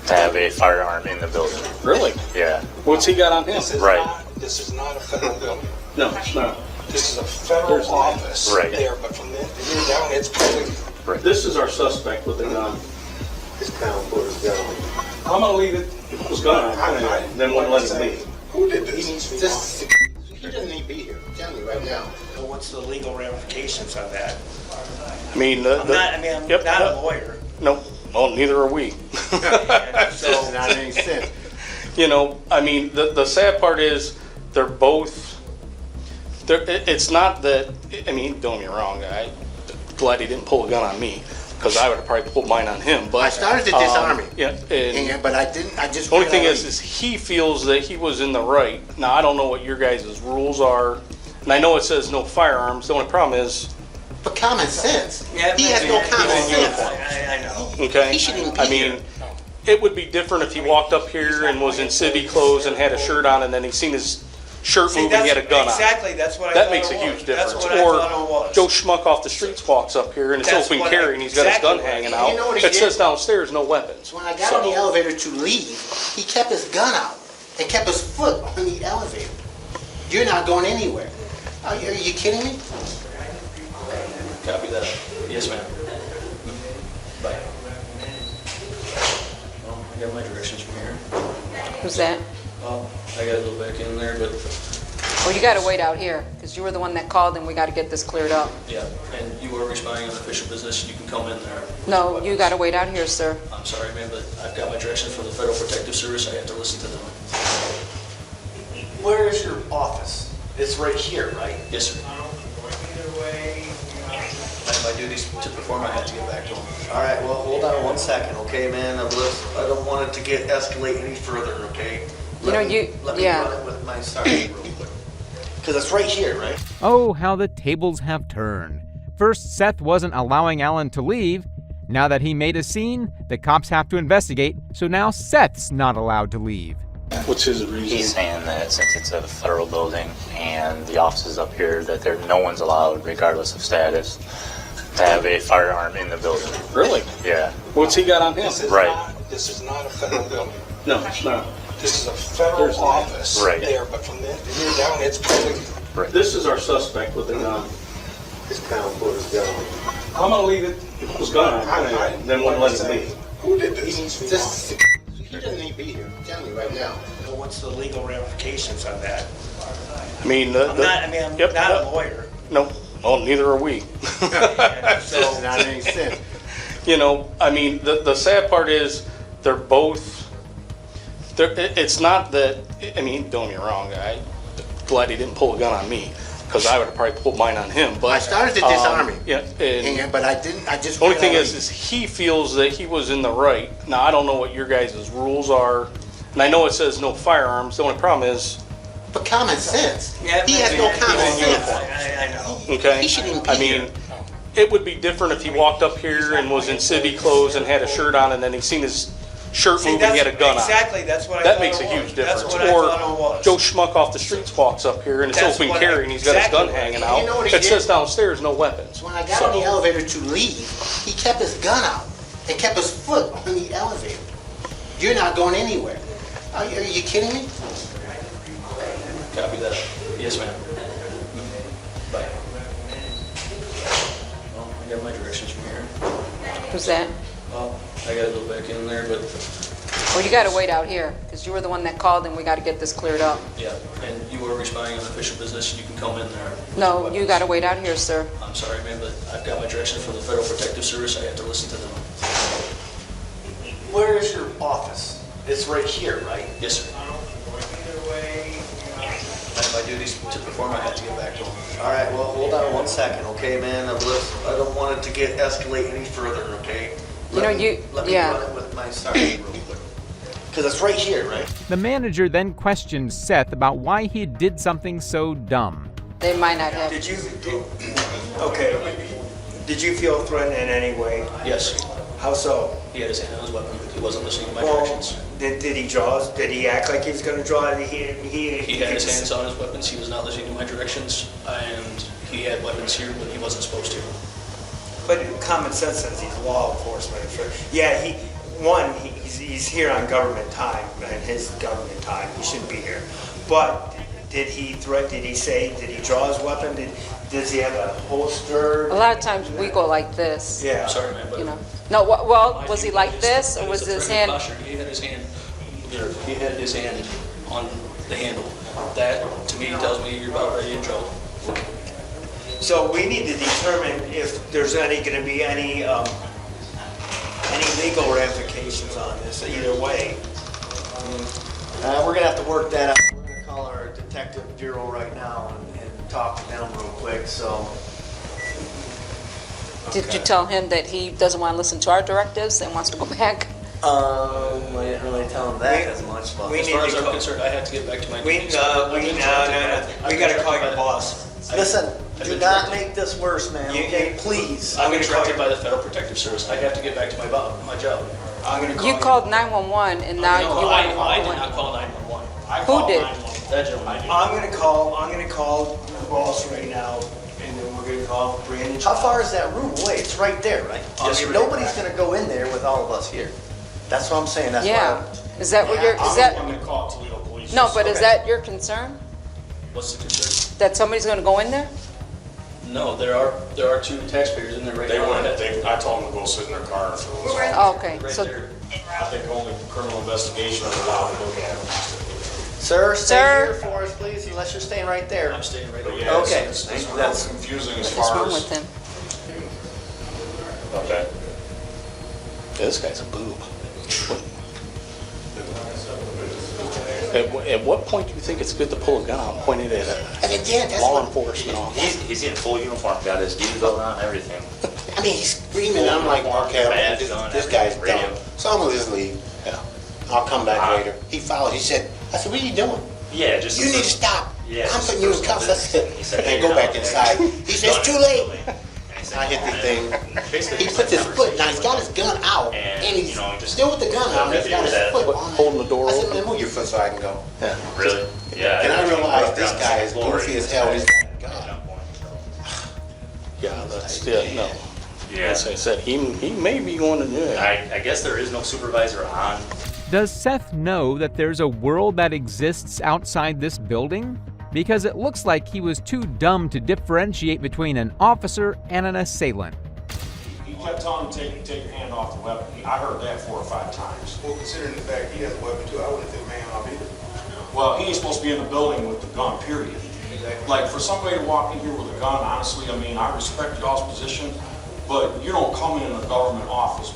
to have a firearm in the building. Really? Yeah. What's he got on him? This is not a federal building. No, it's not. This is a federal office there, but from here down, it's public. Right. This is our suspect with the gun. His town put his gun on. I'm gonna leave it. Put his gun on. Then we'll let him leave. Who did this? He doesn't need to be here. I'm telling you right now. So what's the legal ramifications of that? I mean, I'm not a lawyer. No, well, neither are we. So not any sense. You know, I mean, the sad part is they're both. It's not that. I mean, don't get me wrong. I'm glad he didn't pull a gun on me, because I would have probably pulled mine on him. But I started to disarm him. Yeah, but I didn't. I just. The only thing is he feels that he was in the right. Now I don't know what your guys' rules are, and I know it says no firearms. The only problem is. But common sense. Yeah, he has no common sense. I know. Okay. He shouldn't be here. It would be different if he walked up here and was in city clothes and had a shirt on, and then he seen his shirt move and he had a gun exactly, on. That's what I that thought makes a it was. huge difference. That's what I thought it was. Joe Schmuck off the streets walks up here and it's That's open what carry and he's got his gun hanging out. You know what he It did? says downstairs no weapons. When I got on the elevator to leave, he kept his gun out and kept his foot on the elevator. You're not going anywhere. Are you kidding me? Copy that. Yes, ma'am. Bye. Well, I got my directions from here. Who's that? Well, I gotta go back in there, but Well, you got to wait out here, because you were the one that called, and we got to get this cleared up. yeah, and you were responding on official business. You can come in there. No, you got to wait out here, sir. I'm sorry, ma'am, but I've got my directions from the Federal Protective Service. I have to listen to them. Where is your office? It's right here, right? Yes, sir. I my duties to perform, I had to get back to him. All right, well, hold on 1 second, okay, man? I don't want it to escalate any further, okay? Let me run it with my sergeant real quick. Because it's right here, right? Oh, how the tables have turned. First, Seth wasn't allowing Alan to leave. Now that he made a scene, the cops have to investigate, so now Seth's not allowed to leave. What's his reason? He's saying that since it's a federal building and the offices up here, that no one's allowed, regardless of status, to have a firearm in the building. Really? Yeah. What's he got on him? This is not a federal building. No, it's not. This is a federal office there, but from there down, it's public. Right. This is our suspect with the gun. His down put his gun. I'm gonna leave it. It was gone. Then wouldn't let him leave. Who did this? He doesn't need to be here. I'm telling you right now. So what's the legal ramifications on that? I mean, I'm not a lawyer. No, well, neither are we. So not any sense. You know, I mean, the sad part is they're both. It's not that. I mean, don't get me wrong. I'm glad he didn't pull a gun on me, because I would have probably pulled mine on him. But I started to disarm him. Yeah, but I didn't. I just. The only thing is he feels that he was in the right. Now I don't know what your guys' rules are, and I know it says no firearms. The only problem is. But common sense. Yeah, he has no common sense. I know. Okay. He shouldn't be I mean, it would be different if he walked up here and was in city clothes and had a shirt on, and then he seen his shirt move and he had a gun exactly, on. that's what I that thought makes it a was. huge difference. That's what I thought it Or was. Joe Schmuck off the streets walks up here and it's That's open what carry and he's got his gun exactly. hanging You out. know what he It did? says downstairs no weapons. When I got on the elevator to leave, he kept his gun out and kept his foot on the elevator. You're not going anywhere. Are you kidding me? Copy that. Yes, ma'am. Bye. Well, I got my directions from here. Who's that? Well, I gotta go back in there, but Well, you gotta wait out here, because you were the one that called and we gotta get this cleared up. yeah, and you were responding on official business, you can come in there. No, you gotta wait out here, sir. I'm sorry, ma'am, but I've got my directions from the Federal Protective Service, I have to listen to them. Where is your office? It's right here, right? Yes, sir. I have my duties to perform, I had to get back to him. All right, well, hold on 1 second, okay, man? I don't want it to escalate any further, okay? Let me run it with my sergeant real quick. Because it's right here, right? The manager then questioned Seth about why he did something so dumb. They might not have. Okay. Did you feel threatened in any way? Yes. How so? He had his hand on his weapon, he wasn't listening to my Well, directions. did he draw? Did he act like he was going to draw? He had his hands on his weapons, he was not listening to my directions, and he had weapons here, but he wasn't supposed to. But common sense says he's law enforcement. Yeah, he's here on government time, and his government time. He shouldn't be here. But did he draw his weapon? Does he have a holster? A lot of times we go like this. Yeah. I'm sorry, man, but... You know. No, well, was he like this, or was his hand? He had his hand on the handle. That, to me, tells me you're about ready in trouble. So we need to determine if there's going to be any legal ramifications on this either way. We're gonna have to work that out. We're gonna call our detective bureau right now and talk to them real quick. So. Did you tell him that he doesn't want to listen to our directives and wants to go back? I didn't really tell him that as much. But As far as I'm concerned, I have to get back to my duties. No. We got to call your boss. Listen, do not make this worse, man. Okay, please. I'm directed by the Federal Protective Service. I have to get back to my job. I'm going to call you called 911 and now you want to I did not call 911. Who did? That gentleman did. I'm going to call the boss right now, and then we're going to call Brandon. How far is that room away? It's right there, right? Yes, sir. Nobody's going to go in there with all of us here. That's what I'm saying. That's Yeah. why. Is that what you're? Is that? I'm going to call Toledo Police. No, but is that your concern? What's the concern? That somebody's going to go in there? No, there are two taxpayers in there right now. I told them to go sit in their car and fill this out. Oh, okay. Right So there. I think only criminal investigation is allowed to look at it. Sir, stay here for us, please, unless you're staying right there. I'm staying right But over yeah, Okay. it's That's confusing as what's far wrong as. with him? Okay. Yeah, this guy's a boob. At what point do you think it's good to pull a gun out and point it at And again, that's law what. enforcement officer? He's in full uniform, got his deedle on, everything. I mean, he's screaming, and I'm like, okay, this guy's dumb. So I'm gonna just leave. Yeah. I'll come back later. He followed. He said, I said, what are you doing? Yeah, just. You need to stop. Yeah, I'm putting you in cuffs. I said, and go back inside. He said, it's too late. I hit the thing. He puts his foot, now he's got his gun out, and he's still with the gun out, he's got his foot on holding the door I said, open. man, move your foot so I can go. Yeah. Really? Yeah. And I realized this guy is goofy as hell. He's got a gun. Yeah, that's, yeah, no. Yeah. As I said, he may be going to, yeah. I guess there is no supervisor on. Does Seth know that there's a world that exists outside this building? Because it looks like he was too dumb to differentiate between an officer and an assailant. He kept telling him, take your hand off the weapon. I heard that 4 or 5 times. Well, considering the fact he has a weapon too, I wouldn't take my hand off either. Well, he ain't supposed to be in the building with the gun, period. Like, for somebody to walk in here with a gun, honestly, I mean, I respect y'all's position, but you don't come in a government office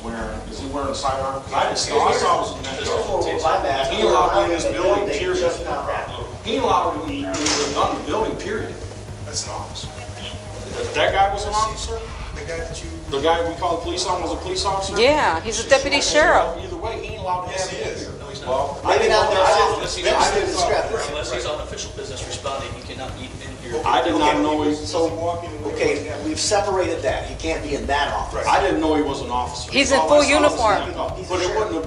is he wearing a sidearm? Because I didn't see, all I saw was a neck guard. He allowed in this building, period. He allowed him to use a gun in the building, period. That's an officer. That guy was an officer? The guy that you... The guy we called the police on was a police officer? Yeah, he's a deputy sheriff. Either way, he ain't allowed to have it in here. Well, Maybe not their Unless office. unless he's on official business responding, he cannot be in here. I did not know he... So, okay, we've separated that. He can't be in that office. I didn't know he was an officer. He's in All full I saw was his uniform. neck up. But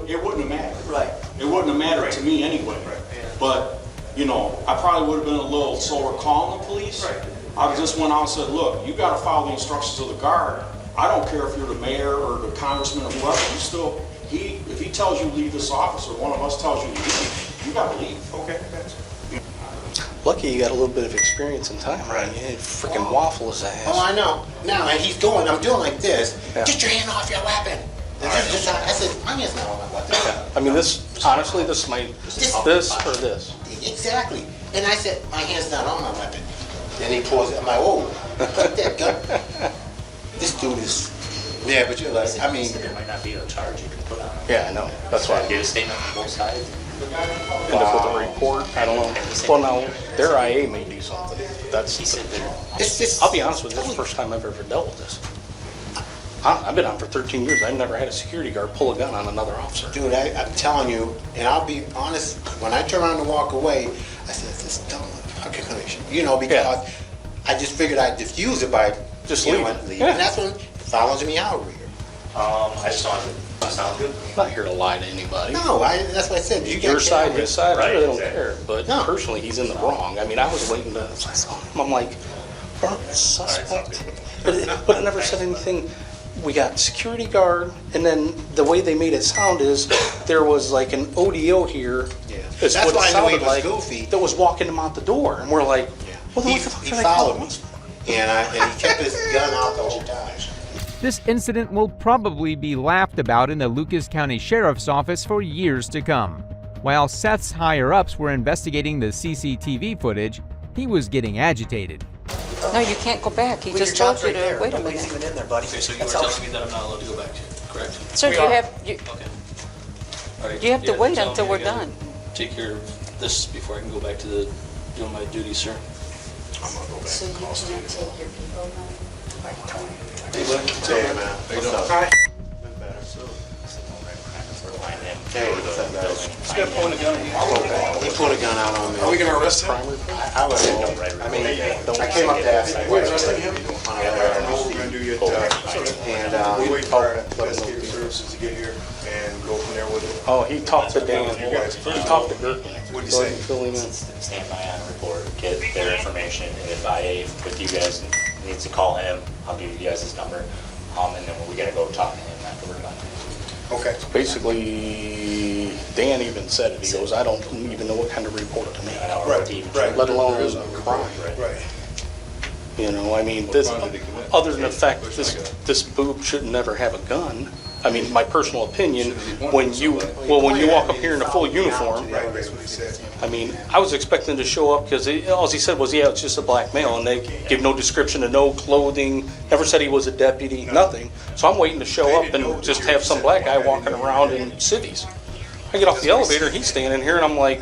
it wouldn't have mattered. Right. It wouldn't have mattered to me anyway. But, you know, I probably would have been a little slower calling the police. I just went out and said, look, you got to follow the instructions of the guard. I don't care if you're the mayor or the congressman or whoever. You still, if he tells you leave this office or one of us tells you to leave, you got to leave. Okay, that's Lucky you got a little bit of experience in time, right? You freaking waffle his ass. Oh, I know. Now, and he's going, I'm doing like this. Yeah. Get your hand off your weapon. I said, my hand's not on my weapon. Yeah. I mean, this, honestly, this might, this or this. Exactly. And I said, my hand's not on my weapon. Then he pulls it. I'm like, whoa, put that gun. This dude is, yeah, but you're like, I mean. There might not be a charge you can put on him. Yeah, I know. That's why. Get a statement from both sides. End up with a report. I don't know. Well, now their IA may do something. That's. I'll be honest with you. This is the first time I've ever dealt with this. I've been on for 13 years. I've never had a security guard pull a gun on another officer. Dude, I'm telling you, and I'll be honest. When I turn around to walk away, I said, "This is dumb altercation." You know, because I just figured I'd diffuse it by just leave. Yeah. And that's when it follows me out over here. I just want to sound good. I'm not here to lie to anybody. No, that's what I said. You Your side, his side, I really don't exactly. care. But personally, he's in the wrong. I mean, I was waiting to. I'm like, suspect. But it never said anything. We got security guard, and then the way they made it sound is there was like an ODO here. Yeah. That's That's what why it I knew he sounded was like. goofy. That was walking him out the door, and we're like, well, He what the fuck he did I call followed him? me, and he kept his gun out the whole time. This incident will probably be laughed about in the Lucas County Sheriff's Office for years to come. While Seth's higher-ups were investigating the CCTV footage, he was getting agitated. No, you can't go back. He just told you to wait a minute. Even in there, buddy. Okay, so you were telling me that I'm not allowed to go back to you, correct? Sir, you Okay. All right. You have to Yeah, wait tell until me we're I gotta done. Take care of this before I can go back to doing my duties, sir. I'm gonna go back. So you can't take your people now? Hey, buddy. Hey, man. How you doing? Hi. Hey, what's up, guys? He's got to point a gun at you. He pulled a gun out on me. Are we gonna arrest him? I came up to ask. We're arresting him? I know we're gonna do your job. And we wait for our investigative services to get here and go from there with it. Oh, he talked to Dan. You guys. He talked to Gurk. What'd you say? Fill him in. Stand by on a report, get their information, and if IA with you guys needs to call him, I'll give you guys his number, and then we gotta go talk to him after we're done. Okay. Basically, Dan even said it. He goes, I don't even know what kind of report to make. Right. Let alone a crime. Right. You know, I mean, this, other than the fact that this boob should never have a gun. I mean, my personal opinion, when you walk up here in a full uniform, Right, that's what he said. I mean, I was expecting to show up because all he said was, yeah, it's just a black male, and they give no description of no clothing, never said he was a deputy, nothing. So I'm waiting to show up and just have some black guy walking around in cities. I get off the elevator, he's standing here, and I'm like,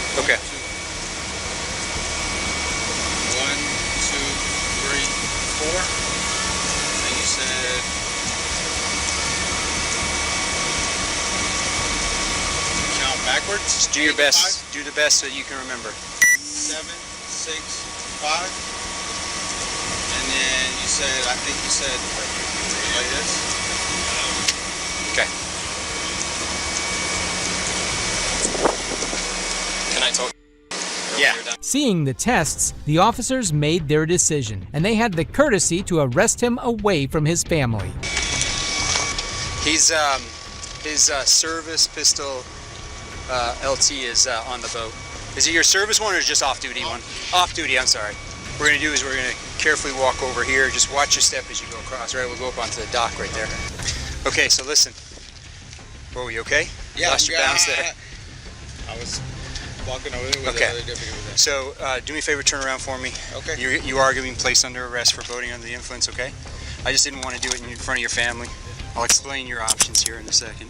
Okay. 1, 2, 3, 4. And you said count backwards. Just do your best. Do the best that you can remember. 7, 6, 5. said, I think you said like this. Okay. Can I talk? Yeah. Seeing the tests, the officers made their decision, and they had the courtesy to arrest him away from his family. He's his service pistol LT is on the boat. Is it your service one or just off-duty one? Off-duty, I'm sorry. What we're gonna do is we're gonna carefully walk over here. Just watch your step as you go across, right? We'll go up onto the dock right there. Okay, so listen. Whoa, you okay? Yeah, Lost your balance there. I was walking over there with Okay. the other deputy with that. So, do me a favor, turn around for me. Okay. You are being placed under arrest for boating under the influence, okay? I just didn't want to do it in front of your family. I'll explain your options here in a second.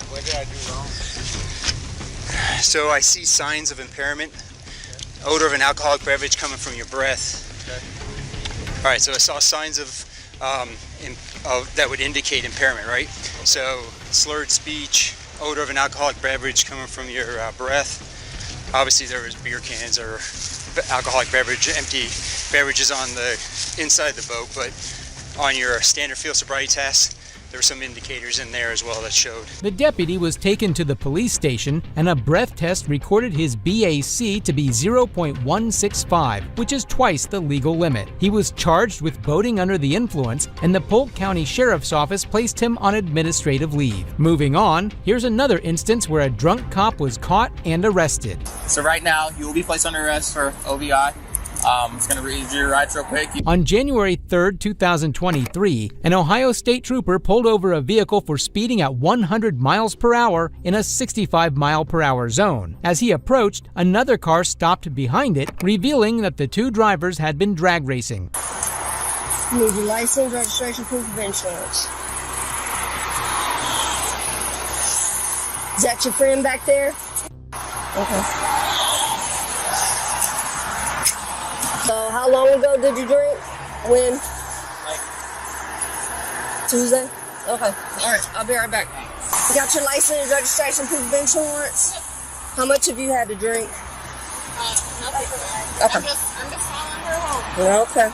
What did I do wrong? So I see signs of impairment, odor of an alcoholic beverage coming from your breath. Okay. All right, so I saw signs of that would indicate impairment, right? So slurred speech, odor of an alcoholic beverage coming from your breath. Obviously there was beer cans or alcoholic beverage, empty beverages on the inside of the boat, but on your standard field sobriety test, there were some indicators in there as well that showed. The deputy was taken to the police station, and a breath test recorded his BAC to be 0.165, which is twice the legal limit. He was charged with boating under the influence, and the Polk County Sheriff's Office placed him on administrative leave. Moving on, here's another instance where a drunk cop was caught and arrested. So right now, you will be placed under arrest for OVI. It's going to read your rights real quick. On January 3rd, 2023, an Ohio State trooper pulled over a vehicle for speeding at 100 miles per hour in a 65 mile per hour zone. As he approached, another car stopped behind it, revealing that the two drivers had been drag racing. You need your license, registration, proof of insurance. Is that your friend back there? Okay. So how long ago did you drink? When? Tuesday? Okay. Alright, I'll be right back. You got your license, registration, proof of insurance? How much have you had to drink? Nothing. Okay. I'm just following her home. Okay.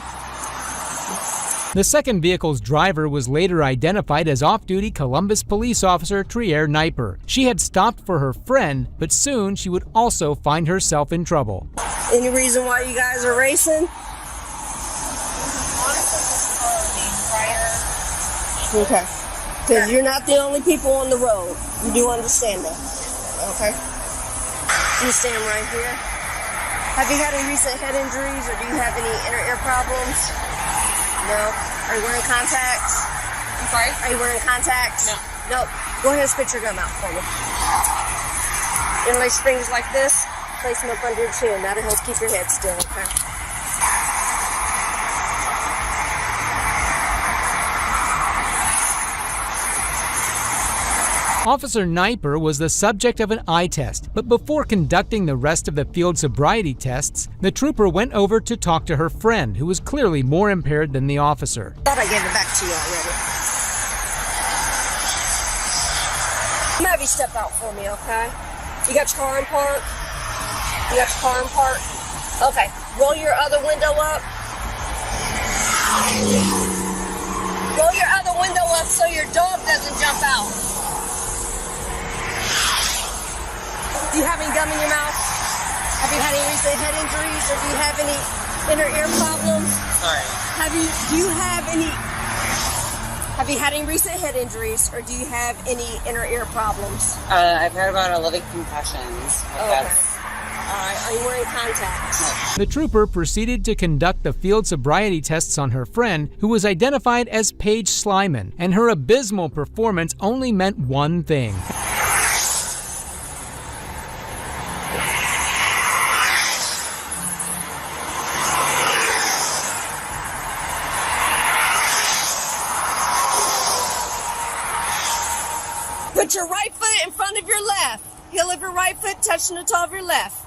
The second vehicle's driver was later identified as off-duty Columbus police officer Trier Kniper. She had stopped for her friend, but soon she would also find herself in trouble. Any reason why you guys are racing? Okay. Because you're not the only people on the road. You do understand that. Okay. You stand right here. Have you had any recent head injuries or do you have any inner ear problems? No. Are you wearing contacts? I'm sorry? Are you wearing contacts? No. No. Go ahead and spit your gum out for me. Interlace your fingers like this. Place them up under your chin. That'll help keep your head still, okay? Officer Kniper was the subject of an eye test, but before conducting the rest of the field sobriety tests, the trooper went over to talk to her friend, who was clearly more impaired than the officer. Thought I gave it back to you already. Maybe step out for me, okay? You got your car in park? You got your car in park? Okay. Roll your other window up. Roll your other window up so your dog doesn't jump out. Do you have any gum in your mouth? Have you had any recent head injuries or do you have any inner ear problems? Sorry. Have you had any recent head injuries or do you have any inner ear problems? I've had about 11 concussions. Okay. Alright, are you wearing contacts? The trooper proceeded to conduct the field sobriety tests on her friend, who was identified as Paige Slyman, and her abysmal performance only meant one thing. Put your right foot in front of your left. Heel of your right foot touching the toe of your left.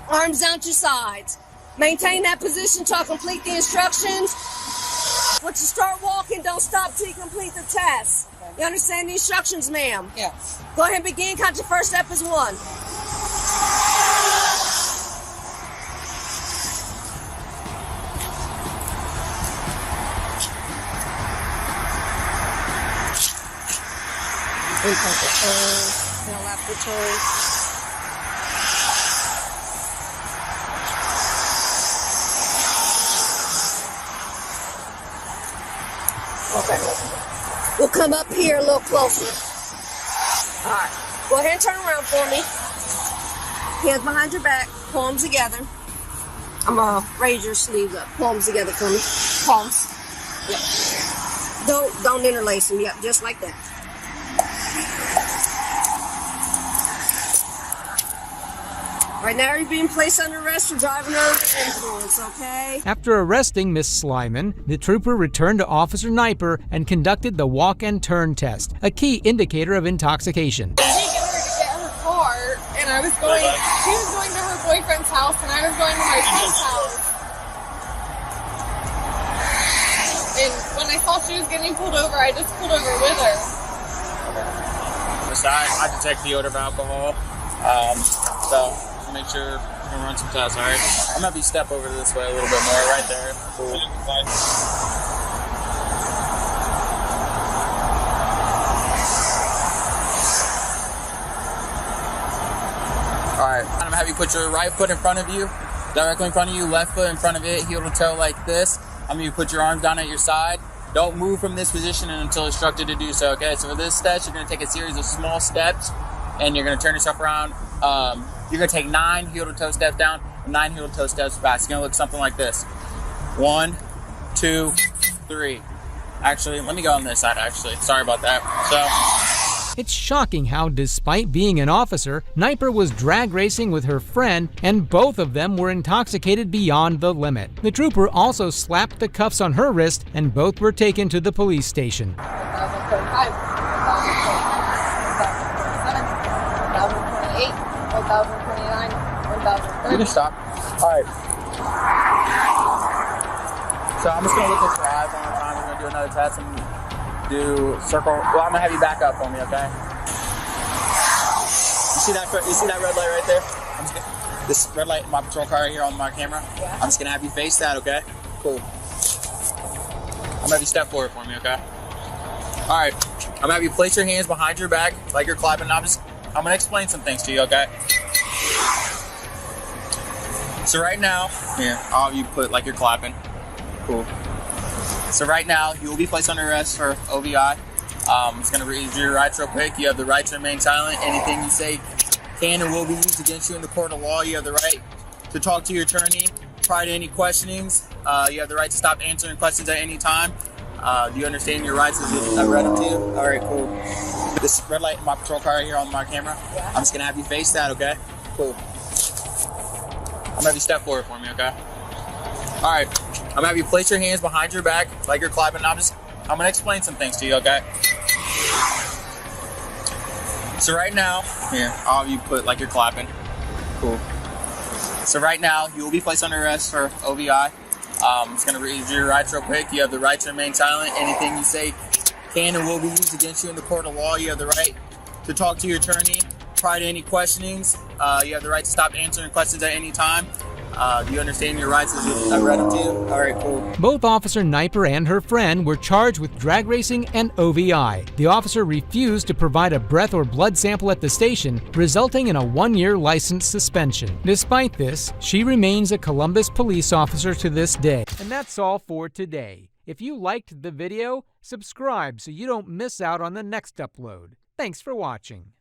Arms down to your sides. Maintain that position till I complete the instructions. Once you start walking, don't stop till you complete the test. You understand the instructions, ma'am? Yes. Go ahead and begin. Count your first step as 1. Impact return. Tail left return. Okay. We'll come up here a little closer. All right. Go ahead and turn around for me. Hands behind your back. Palms together. I'm gonna raise your sleeves up. Palms together for me. Palms. Yep. Don't interlace them. Yep, just like that. Right now, you're being placed under arrest for driving under the influence, okay? After arresting Miss Slyman, the trooper returned to Officer Kniper and conducted the walk and turn test, a key indicator of intoxication. Taking her to get her car, and she was going to her boyfriend's house, and I was going to my friend's house. And when I saw she was getting pulled over, I just pulled over with her. I detect the odor of alcohol, so make sure we're gonna run some tests, all right? I'm gonna have you step over this way a little bit more, right there. Cool. All right, I'm gonna have you put your right foot in front of you, directly in front of you, left foot in front of it, heel to toe like this. I'm gonna put your arms down at your side. Don't move from this position until instructed to do so, okay? So for this test, you're gonna take a series of small steps, and you're gonna turn yourself around. You're gonna take 9 heel-to-toe steps down, and 9 heel-to-toe steps back. It's gonna look something like this. 1, 2, 3. Actually, let me go on this side, actually. Sorry about that. It's shocking how, despite being an officer, Kniper was drag racing with her friend, and both of them were intoxicated beyond the limit. The trooper also slapped the cuffs on her wrist, and both were taken to the police station. 1,035, 1,027, 1,028, 1,029, 1,030. You can stop. All right. So I'm just gonna look at your eyes one more time. We're gonna do another test and do circle. Well, I'm gonna have you back up for me, okay? You see that red light right there? This red light in my patrol car right here on my camera? Yeah. I'm just gonna have you face that, okay? Cool. I'm gonna have you step forward for me, okay? All right. I'm gonna have you place your hands behind your back like you're clapping. I'm gonna explain some things to you, okay? So right now, here, I'll have you put like you're clapping. Cool. So right now, you will be placed under arrest for OVI. It's going to read your rights real quick. You have the right to remain silent. Anything you say can and will be used against you in the court of law. You have the right to talk to your attorney prior to any questionings. You have the right to stop answering questions at any time. Do you understand your rights as I read them to you? All right, cool. This red light in my patrol car right here on my camera. Yeah. I'm just going to have you face that, okay? Cool. I'm going to have you step forward for me, okay? All right. I'm gonna have you place your hands behind your back like you're clapping. I'm gonna explain some things to you, okay? So right now, here, I'll have you put like you're clapping. Cool. So right now, you will be placed under arrest for OVI. It's gonna read your rights real quick. You have the right to remain silent. Anything you say can and will be used against you in the court of law. You have the right to talk to your attorney prior to any questionings. You have the right to stop answering questions at any time. Do you understand your rights as I read them to you? All right, cool. Both Officer Kniper and her friend were charged with drag racing and OVI. The officer refused to provide a breath or blood sample at the station, resulting in a 1-year license suspension. Despite this, she remains a Columbus police officer to this day. And that's all for today. If you liked the video, subscribe so you don't miss out on the next upload. Thanks for watching.